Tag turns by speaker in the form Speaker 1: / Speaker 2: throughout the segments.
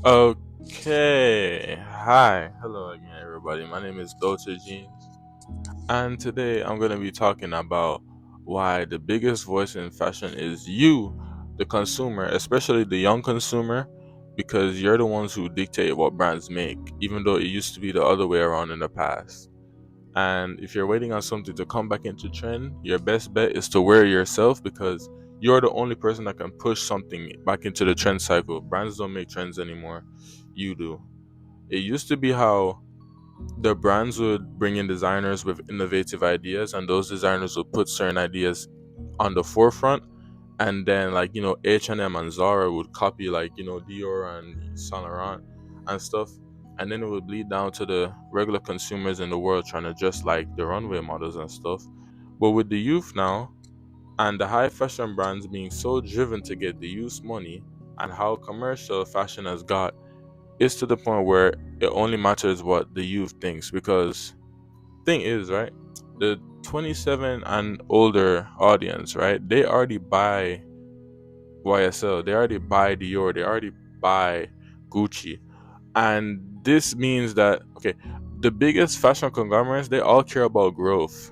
Speaker 1: Okay. Hi. Hello again, everybody. My name is Dolce Jeans, and today I'm going to be talking about why the biggest voice in fashion is you, the consumer, especially the young consumer, because you're the ones who dictate what brands make, even though it used to be the other way around in the past. And if you're waiting on something to come back into trend, your best bet is to wear it yourself because you're the only person that can push something back into the trend cycle. Brands don't make trends anymore. You do. It used to be how the brands would bring in designers with innovative ideas, and those designers would put certain ideas on the forefront, and then H&M and Zara would copy Dior and Saint Laurent and stuff, and then it would bleed down to the regular consumers in the world trying to dress like the runway models and stuff. But with the youth now, and the high fashion brands being so driven to get the youth money, and how commercial fashion has got, it's to the point where it only matters what the youth thinks. Because thing is, right, the 27 and older audience, right, they already buy YSL, they already buy Dior, they already buy Gucci. And this means that, okay, the biggest fashion conglomerates, they all care about growth,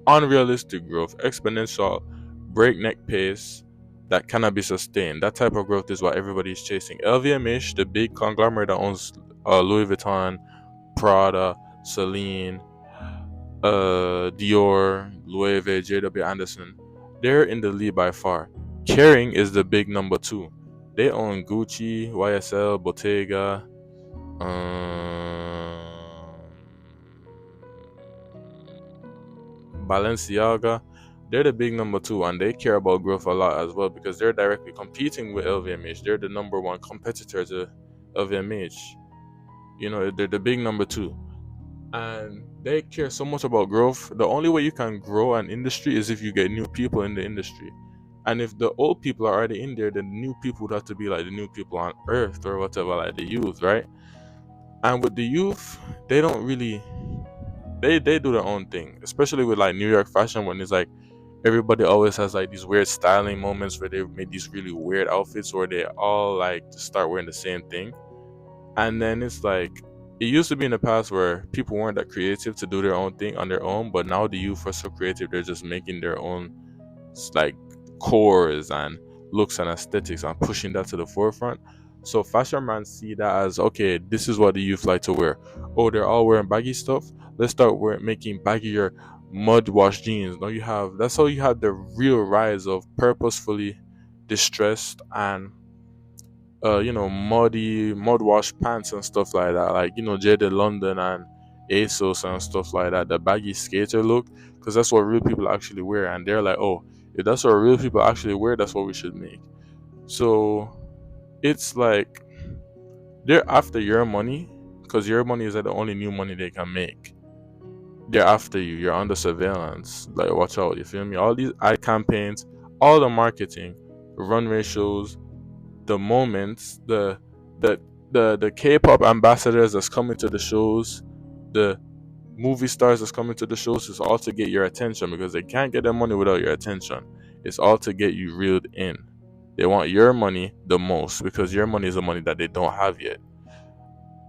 Speaker 1: unrealistic growth, exponential, breakneck pace that cannot be sustained. That type of growth is what everybody's chasing. LVMH, the big conglomerate that owns Louis Vuitton, Prada, Celine, Dior, Loewe, JW Anderson, they're in the lead by far. Kering is the big number two. They own Gucci, YSL, Bottega, um, Balenciaga. They're the big number two, and they care about growth a lot as well because they're directly competing with LVMH. They're the number one competitor to LVMH. You know, they're the big number two, and they care so much about growth. The only way you can grow an industry is if you get new people in the industry. And if the old people are already in there, then the new people would have to be like the new people on earth or whatever, like the youth, right? And with the youth, they don't really they do their own thing, especially with like New York fashion when it's like everybody always has like these weird styling moments where they've made these really weird outfits where they all like to start wearing the same thing. And then it's like it used to be in the past where people weren't that creative to do their own thing on their own, but now the youth are so creative they're just making their own like cores and looks and aesthetics and pushing that to the forefront. So fashion brands see that as okay, this is what the youth like to wear. Oh, they're all wearing baggy stuff. Let's start making baggier mud wash jeans. Now you have that's how you have the real rise of purposefully distressed and mud wash pants and stuff like that, like Jaded London and ASOS and stuff like that, the baggy skater look, because that's what real people actually wear, and they're like, oh, if that's what real people actually wear, that's what we should make. So it's like they're after your money, because your money is like the only new money they can make. They're after you. You're under surveillance. Like, watch out. You feel me? All these ad campaigns, all the marketing, runway shows, the moments, the the K-pop ambassadors that's coming to the shows, the movie stars that's coming to the shows is all to get your attention because they can't get their money without your attention. It's all to get you reeled in. They want your money the most because your money is the money that they don't have yet.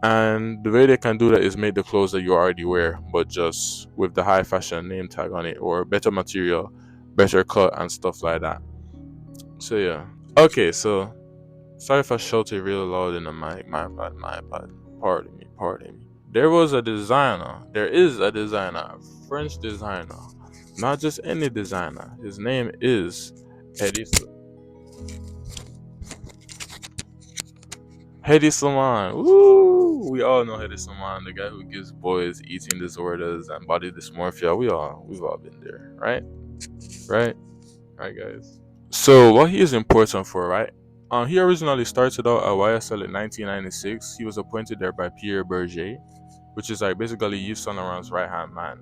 Speaker 1: And the way they can do that is make the clothes that you already wear, but just with the high fashion name tag on it or better material, better cut and stuff like that. So yeah. Okay, so sorry if I shouted real loud in the mic. My bad, my bad. Pardon me, pardon me. There was a designer. There is a designer, a French designer. Not just any designer. His name is Hedi, Hedi Slimane. Woo! We all know Hedi Slimane, the guy who gives boys eating disorders and body dysmorphia. We've all been there, right? Right? Right, guys. So what he is important for, right? He originally started out at YSL in 1996. He was appointed there by Pierre Berger, which is like basically Yves Saint Laurent's right hand man.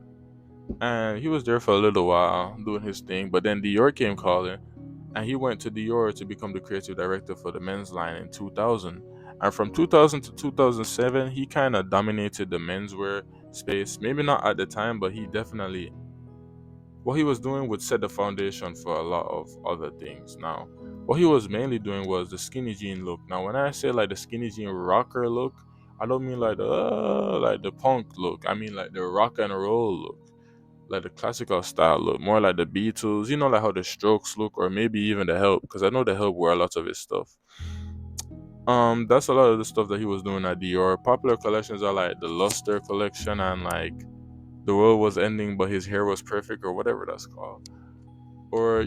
Speaker 1: And he was there for a little while doing his thing, but then Dior came calling, and he went to Dior to become the creative director for the men's line in 2000. And from 2000 to 2007, he kind of dominated the menswear space. Maybe not at the time, but he definitely what he was doing would set the foundation for a lot of other things. Now, what he was mainly doing was the skinny jean look. Now, when I say like the skinny jean rocker look, I don't mean like the punk look. I mean like the rock and roll look, like the classical style look, more like the Beatles. You know, like how the Strokes look, or maybe even the Help, because I know the Help wear a lot of his stuff. That's a lot of the stuff that he was doing at Dior. Popular collections are like the Luster collection and like the world was ending, but his hair was perfect, or whatever that's called. Or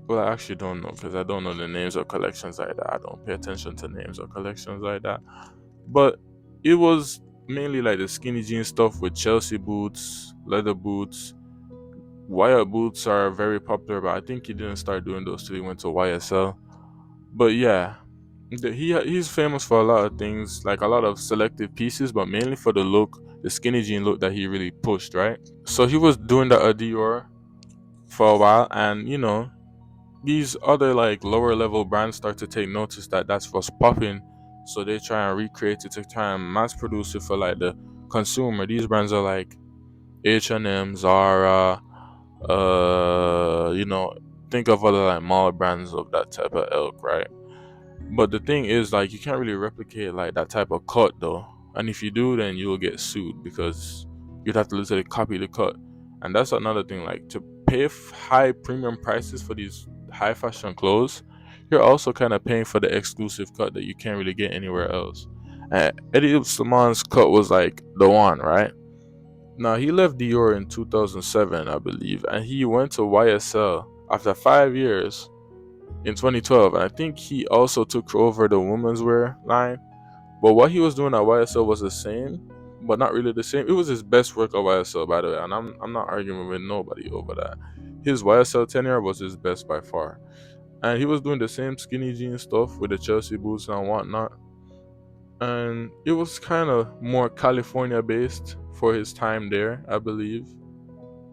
Speaker 1: well, I actually don't know because I don't know the names of collections like that. I don't pay attention to names of collections like that. But it was mainly like the skinny jean stuff with Chelsea boots, leather boots. Wire boots are very popular, but I think he didn't start doing those till he went to YSL. But yeah, he's famous for a lot of things, like a lot of selective pieces, but mainly for the look, the skinny jean look that he really pushed, right? So he was doing that at Dior for a while, and these other like lower level brands start to take notice that that's what's popping, so they try and recreate it to try and mass produce it for like the consumer. These brands are like H&M, Zara, you know, think of other like mall brands of that type of ilk, right? But the thing is, like, you can't really replicate like that type of cut though. And if you do, then you'll get sued because you'd have to literally copy the cut. And that's another thing, like to pay high premium prices for these high fashion clothes, you're also kind of paying for the exclusive cut that you can't really get anywhere else. And Eddie Slimane's cut was like the one, right? Now he left Dior in 2007, I believe, and he went to YSL after 5 years in 2012, and I think he also took over the women's wear line. But what he was doing at YSL was the same, but not really the same. It was his best work at YSL, by the way, and I'm not arguing with nobody over that. His YSL tenure was his best by far, and he was doing the same skinny jean stuff with the Chelsea boots and whatnot. And it was kind of more California based for his time there, I believe.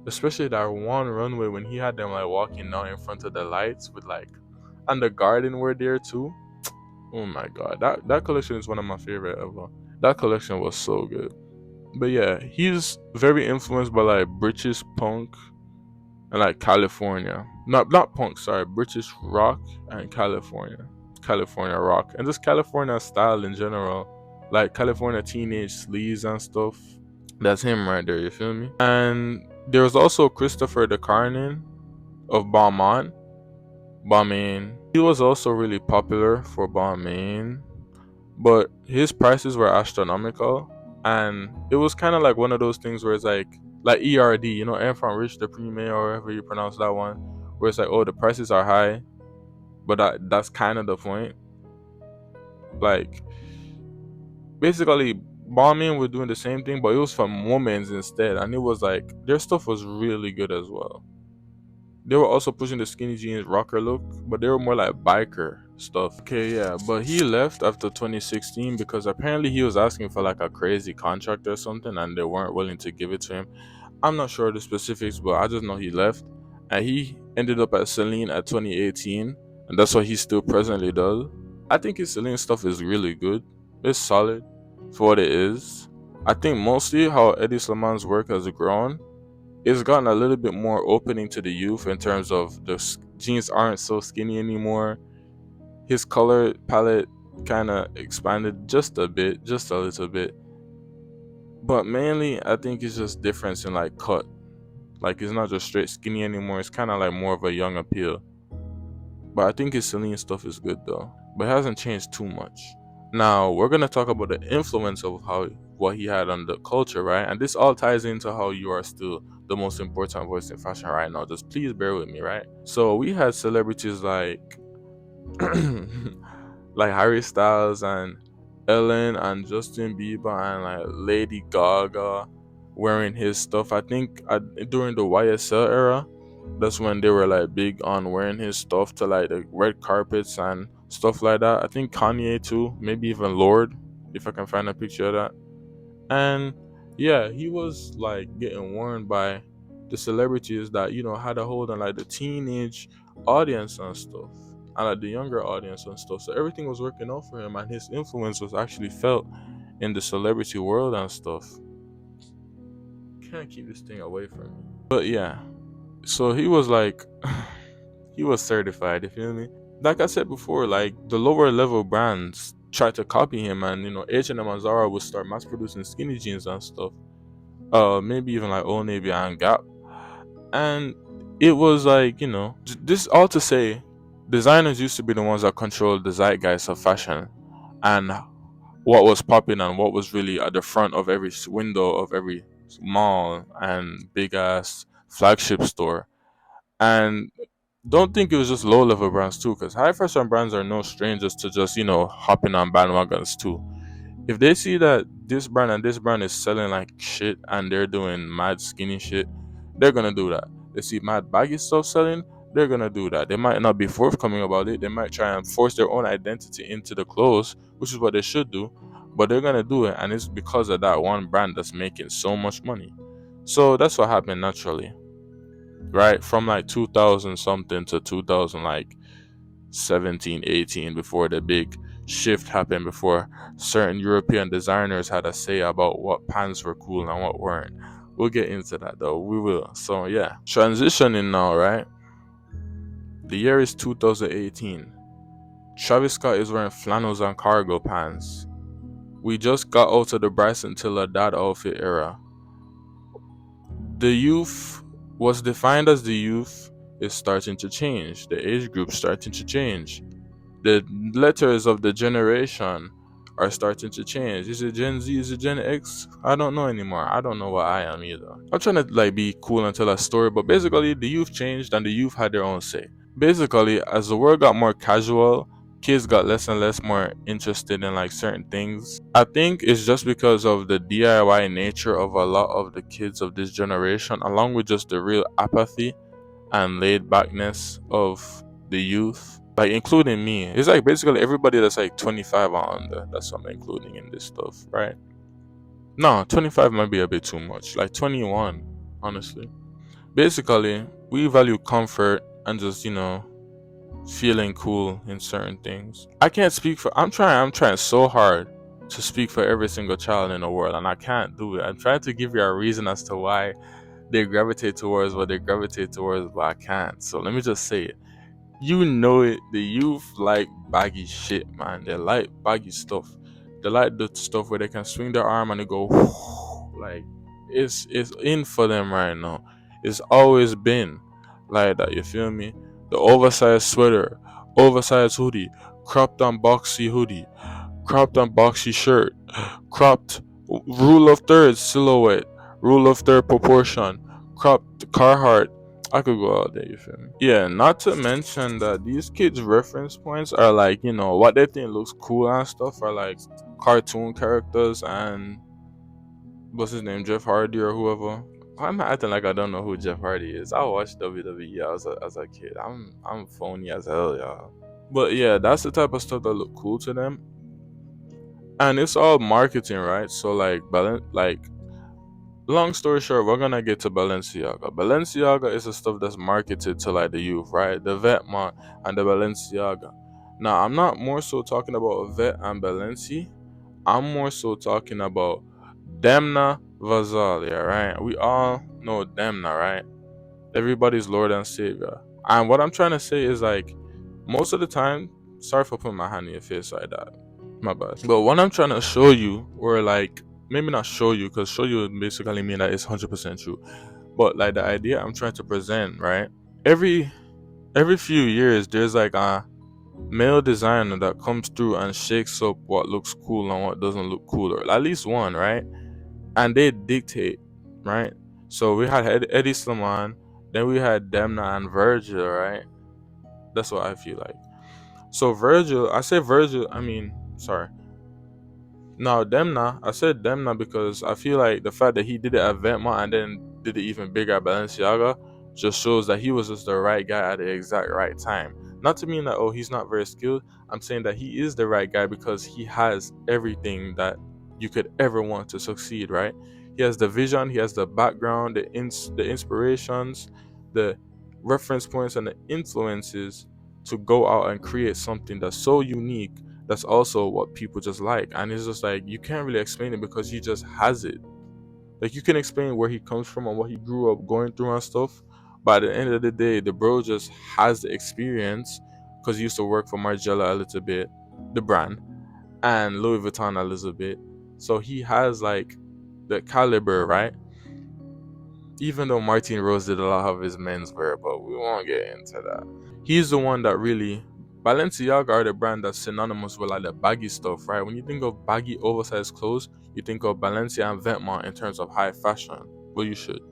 Speaker 1: Especially that one runway when he had them like walking down in front of the lights with like, and the garden were there too. Oh my god, that collection is one of my favorite ever. That collection was so good. But yeah, he's very influenced by like British punk and like California. Not punk, sorry, British rock and California rock, and just California style in general, like California teenage sleaze and stuff. That's him right there. You feel me? And there was also Christopher de Carnin of Balmain. Balmain. He was also really popular for Balmain, but his prices were astronomical, and it was kind of like one of those things where it's like ERD, Enfant Rich de Prime, or however you pronounce that one, where it's like, oh, the prices are high, but that's kind of the point. Like basically, Balmain were doing the same thing, but it was for women's instead, and it was like their stuff was really good as well. They were also pushing the skinny jeans rocker look, but they were more like biker stuff. Okay, yeah, but he left after 2016 because apparently he was asking for like a crazy contract or something and they weren't willing to give it to him. I'm not sure the specifics, but I just know he left and he ended up at Celine at 2018, and that's what he still presently does. I think his Celine stuff is really good. It's solid for what it is. I think mostly how Eddie Slimane's work has grown, it's gotten a little bit more opening to the youth in terms of the jeans aren't so skinny anymore. His color palette kind of expanded just a bit, just a little bit. But mainly, I think it's just difference in like cut. Like it's not just straight skinny anymore. It's kind of like more of a young appeal. But I think his Celine stuff is good though. But it hasn't changed too much. Now we're gonna talk about the influence of how what he had on the culture, right? And this all ties into how you are still the most important voice in fashion right now. Just please bear with me, right? So we had celebrities like like Harry Styles and Ellen and Justin Bieber and like Lady Gaga wearing his stuff. I think during the YSL era, that's when they were like big on wearing his stuff to like the red carpets and stuff like that. I think Kanye too, maybe even Lord, if I can find a picture of that. And yeah, he was like getting worn by the celebrities that had a hold on like the teenage audience and stuff, and like the younger audience and stuff. So everything was working out for him, and his influence was actually felt in the celebrity world and stuff. Can't keep this thing away from me. But yeah, so he was like he was certified. You feel me? Like I said before, like the lower level brands tried to copy him, and H&M and Zara would start mass producing skinny jeans and stuff. Maybe even like Old Navy and Gap, and it was like this all to say, designers used to be the ones that controlled the zeitgeist of fashion and what was popping and what was really at the front of every window of every mall and big ass flagship store. And don't think it was just low level brands too, because high fashion brands are no strangers to just hopping on bandwagons too. If they see that this brand and this brand is selling like shit and they're doing mad skinny shit, they're gonna do that. They see mad baggy stuff selling, they're gonna do that. They might not be forthcoming about it. They might try and force their own identity into the clothes, which is what they should do, but they're gonna do it, and it's because of that one brand that's making so much money. So that's what happened naturally, right? From like 2000 something to 2000 like 17, 18, before the big shift happened, before certain European designers had a say about what pants were cool and what weren't. We'll get into that though. We will. So yeah, transitioning now, right? The year is 2018. Travis Scott is wearing flannels and cargo pants. We just got out of the Bryson Tiller dad outfit era. The youth, what's defined as the youth, is starting to change. The age group starting to change. The letters of the generation are starting to change. Is it Gen Z? Is it Gen X? I don't know anymore. I don't know what I am either. I'm trying to like be cool and tell a story, but basically the youth changed and the youth had their own say. Basically, as the world got more casual, kids got less and less more interested in like certain things. I think it's just because of the DIY nature of a lot of the kids of this generation, along with just the real apathy and laid backness of the youth, like including me. It's like basically everybody that's like 25 or under. That's what I'm including in this stuff, right? No, 25 might be a bit too much. Like 21, honestly. Basically, we value comfort and just feeling cool in certain things. I can't speak for. I'm trying so hard to speak for every single child in the world, and I can't do it. I'm trying to give you a reason as to why they gravitate towards what they gravitate towards, but I can't. So let me just say it. You know it. The youth like baggy shit, man. They like baggy stuff. They like the stuff where they can swing their arm and they go like it's in for them right now. It's always been like that. You feel me? The oversized sweater, oversized hoodie, cropped and boxy hoodie, cropped and boxy shirt, cropped rule of thirds silhouette, rule of third proportion, cropped Carhartt. I could go out there, you feel me? Yeah, not to mention that these kids' reference points are like, what they think looks cool and stuff are like cartoon characters and what's his name, Jeff Hardy or whoever. I'm acting like I don't know who Jeff Hardy is. I watched WWE as a kid. I'm phony as hell, y'all. But yeah, that's the type of stuff that look cool to them, and it's all marketing, right? So like long story short, we're gonna get to Balenciaga. Balenciaga is the stuff that's marketed to like the youth, right? The Vetmont and the Balenciaga. Now, I'm not more so talking about Vet and Balenci. I'm more so talking about Demna Vazalia, right? We all know Demna, right? Everybody's Lord and Savior. And what I'm trying to say is like, most of the time, sorry for putting my hand in your face like that. My bad. But what I'm trying to show you, or like, maybe not show you, because show you would basically mean that it's 100% true. But like the idea I'm trying to present, right? Every few years, there's like a male designer that comes through and shakes up what looks cool and what doesn't look cool, or at least one, right? And they dictate, right? So we had Hedi Slimane, then we had Demna and Virgil, right? That's what I feel like. So Virgil, I say Virgil, I mean, sorry. No, Demna, I said Demna because I feel like the fact that he did it at Ventma and then did it even bigger at Balenciaga just shows that he was just the right guy at the exact right time. Not to mean that, oh, he's not very skilled. I'm saying that he is the right guy because he has everything that you could ever want to succeed, right? He has the vision, he has the background, the inspirations, the reference points, and the influences to go out and create something that's so unique, that's also what people just like. And it's just like you can't really explain it because he just has it. Like you can explain where he comes from and what he grew up going through and stuff, But at the end of the day, the bro just has the experience because he used to work for Margiela a little bit, the brand, and Louis Vuitton a little bit. So he has like the caliber, right? Even though Martin Rose did a lot of his menswear, but we won't get into that. He's the one that really Balenciaga are the brand that's synonymous with like the baggy stuff, right? When you think of baggy oversized clothes, you think of Balenciaga and Vetements in terms of high fashion. Well, you should.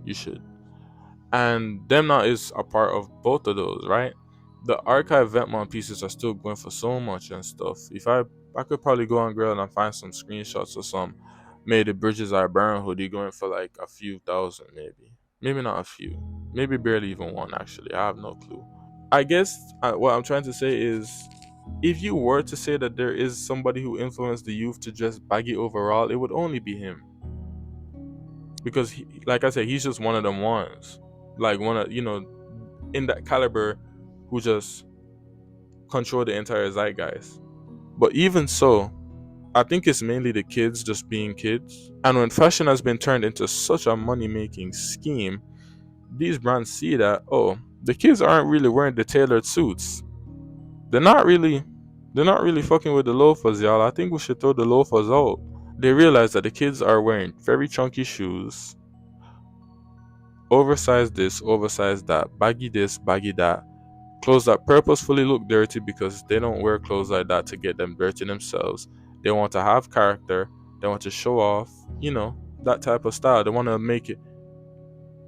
Speaker 1: You should. And Demna is a part of both of those, right? The archive Vetements pieces are still going for so much and stuff. If I could probably go on Grill and find some screenshots or some maybe the Bridges I Burn hoodie going for like a few thousand, maybe not a few, maybe barely even one. Actually, I have no clue. I guess what I'm trying to say is, if you were to say that there is somebody who influenced the youth to dress baggy overall, it would only be him, because like I said, he's just one of them ones, like one of in that caliber, who just control the entire zeitgeist. But even so, I think it's mainly the kids just being kids. And when fashion has been turned into such a money making scheme, these brands see that, oh, the kids aren't really wearing the tailored suits. They're not really they're not really fucking with the loafers, y'all. I think we should throw the loafers out. They realize that the kids are wearing very chunky shoes, oversized this, oversized that, baggy this, baggy that, clothes that purposefully look dirty because they don't wear clothes like that to get them dirty themselves. They want to have character, they want to show off, that type of style. They want to make it,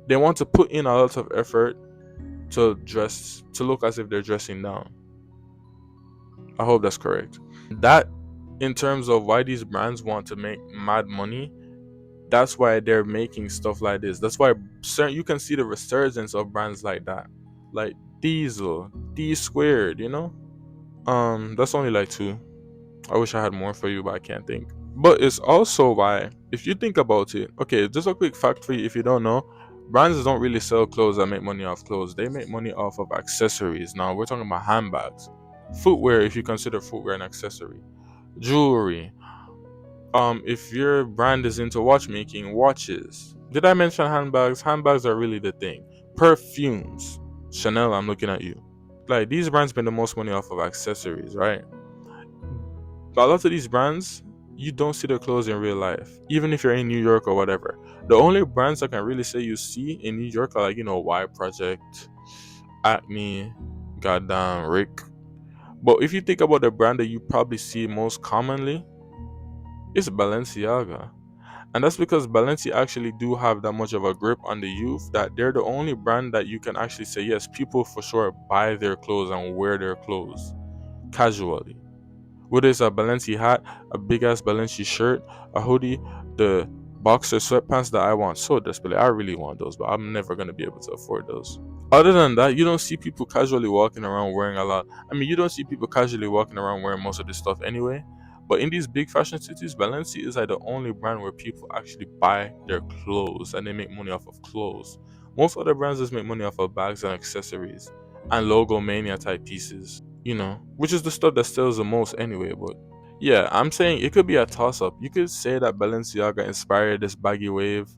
Speaker 1: they want to put in a lot of effort to look as if they're dressing down. I hope that's correct. That, in terms of why these brands want to make mad money, that's why they're making stuff like this. That's why you can see the resurgence of brands like that, like Diesel, D Squared. That's only like two. I wish I had more for you, but I can't think. But it's also why, if you think about it, okay, just a quick fact for you if you don't know, brands don't really sell clothes that make money off clothes. They make money off of accessories. Now we're talking about handbags, footwear, if you consider footwear an accessory, jewelry. If your brand is into watchmaking, watches. Did I mention handbags? Handbags are really the thing. Perfumes. Chanel, I'm looking at you. Like, these brands spend the most money off of accessories, right? But a lot of these brands, you don't see their clothes in real life, even if you're in New York or whatever. The only brands I can really say you see in New York are like, Y Project, Acme, goddamn Rick. But if you think about the brand that you probably see most commonly, it's Balenciaga. And that's because Balenciaga actually do have that much of a grip on the youth that they're the only brand that you can actually say, yes, people for sure buy their clothes and wear their clothes casually. Whether it's a Balenci hat, a big ass Balenci shirt, a hoodie, the boxer sweatpants that I want so desperately. I really want those, but I'm never gonna be able to afford those. Other than that, you don't see people casually walking around wearing a lot. I mean, you don't see people casually walking around wearing most of this stuff anyway. But in these big fashion cities, Balenci is like the only brand where people actually buy their clothes and they make money off of clothes. Most other brands just make money off of bags and accessories and logo mania type pieces, which is the stuff that sells the most anyway. But yeah, I'm saying it could be a toss up. You could say that Balenciaga inspired this baggy wave,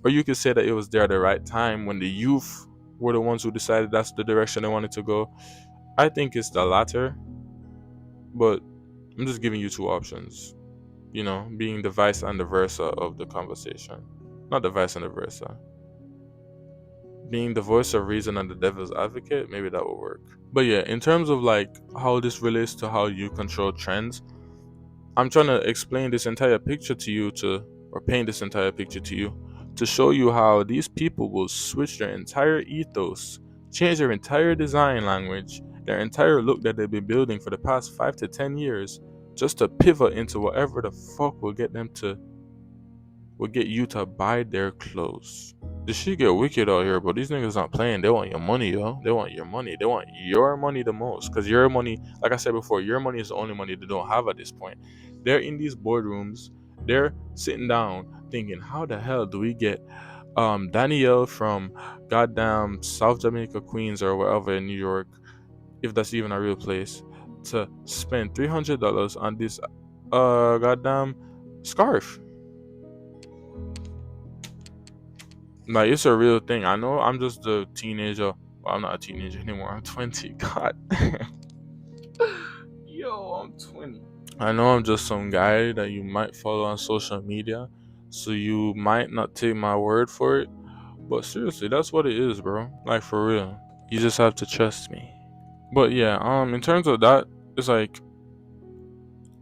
Speaker 1: or you could say that it was there at the right time when the youth were the ones who decided that's the direction they wanted to go. I think it's the latter, but I'm just giving you two options, being the vice and the versa of the conversation. Not the vice and the versa. Being the voice of reason and the devil's advocate, maybe that will work. But yeah, in terms of like how this relates to how you control trends, I'm trying to explain this entire picture to you or paint this entire picture to you to show you how these people will switch their entire ethos, change their entire design language, their entire look that they've been building for the past 5 to 10 years, just to pivot into whatever the fuck will get you to buy their clothes. This shit get wicked out here, but these niggas not playing. They want your money, yo. They want your money. They want your money the most. Because your money, like I said before, your money is the only money they don't have at this point. They're in these boardrooms. They're sitting down thinking, how the hell do we get Danielle from goddamn South Jamaica, Queens, or wherever in New York, if that's even a real place, to spend $300 on this goddamn scarf? Like it's a real thing. I know I'm just a teenager. Well, I'm not a teenager anymore. I'm 20. God. Yo, I'm 20. I know I'm just some guy that you might follow on social media, so you might not take my word for it. But seriously, that's what it is, bro. Like for real. You just have to trust me. But yeah, in terms of that, it's like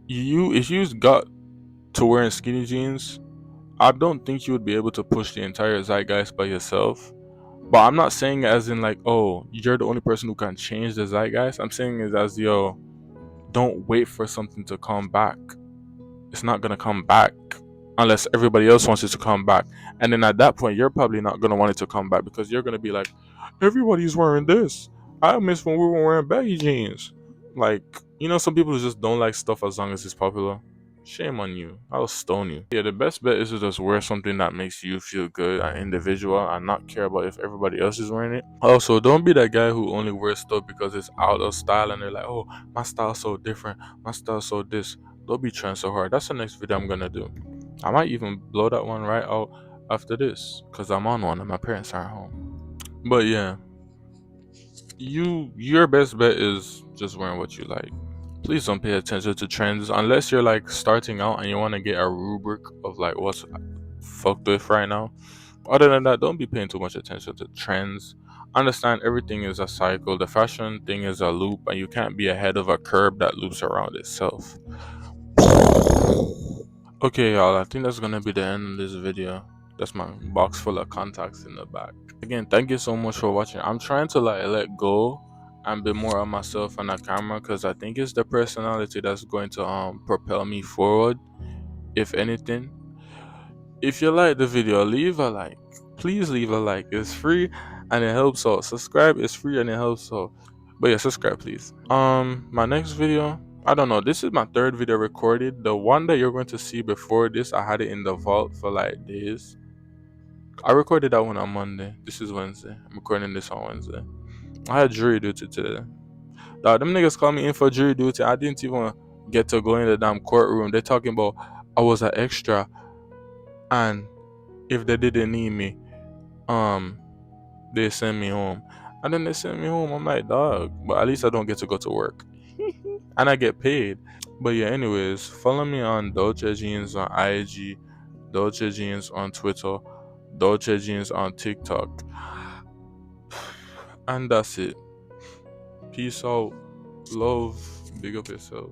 Speaker 1: you if you got to wearing skinny jeans, I don't think you would be able to push the entire zeitgeist by yourself. But I'm not saying it as in like, oh, you're the only person who can change the zeitgeist. I'm saying it as yo, don't wait for something to come back. It's not gonna come back unless everybody else wants it to come back. And then at that point, you're probably not gonna want it to come back because you're gonna be like, everybody's wearing this. I miss when we were wearing baggy jeans. Like, some people just don't like stuff as long as it's popular. Shame on you. I'll stone you. Yeah, the best bet is to just wear something that makes you feel good and individual and not care about if everybody else is wearing it. Also, don't be that guy who only wears stuff because it's out of style and they're like, oh, my style's so different. My style's so this. Don't be trying so hard. That's the next video I'm gonna do. I might even blow that one right out after this because I'm on one and my parents aren't home. But yeah, your best bet is just wearing what you like. Please don't pay attention to trends unless you're like starting out and you want to get a rubric of like what's fucked with right now. Other than that, don't be paying too much attention to trends. Understand everything is a cycle. The fashion thing is a loop, and you can't be ahead of a curb that loops around itself. Okay, y'all, I think that's gonna be the end of this video. That's my box full of contacts in the back. Again, thank you so much for watching. I'm trying to like let go and be more of myself on the camera because I think it's the personality that's going to propel me forward. If anything, if you like the video, leave a like. Please leave a like. It's free and it helps out. Subscribe is free and it helps out. But yeah, subscribe please. My next video, I don't know. This is my third video recorded. The one that you're going to see before this, I had it in the vault for like days. I recorded that one on Monday. This is Wednesday. I'm recording this on Wednesday. I had jury duty today. Dog, them niggas called me in for jury duty. I didn't even get to go in the damn courtroom. They're talking about I was an extra and if they didn't need me, um, they send me home. And then they send me home. I'm like, dog, but at least I don't get to go to work. And I get paid. But yeah, anyways, follow me on Dolce Jeans on IG, Dolce Jeans on Twitter, Dolce Jeans on TikTok. And that's it. Peace out. Love. Big up yourself.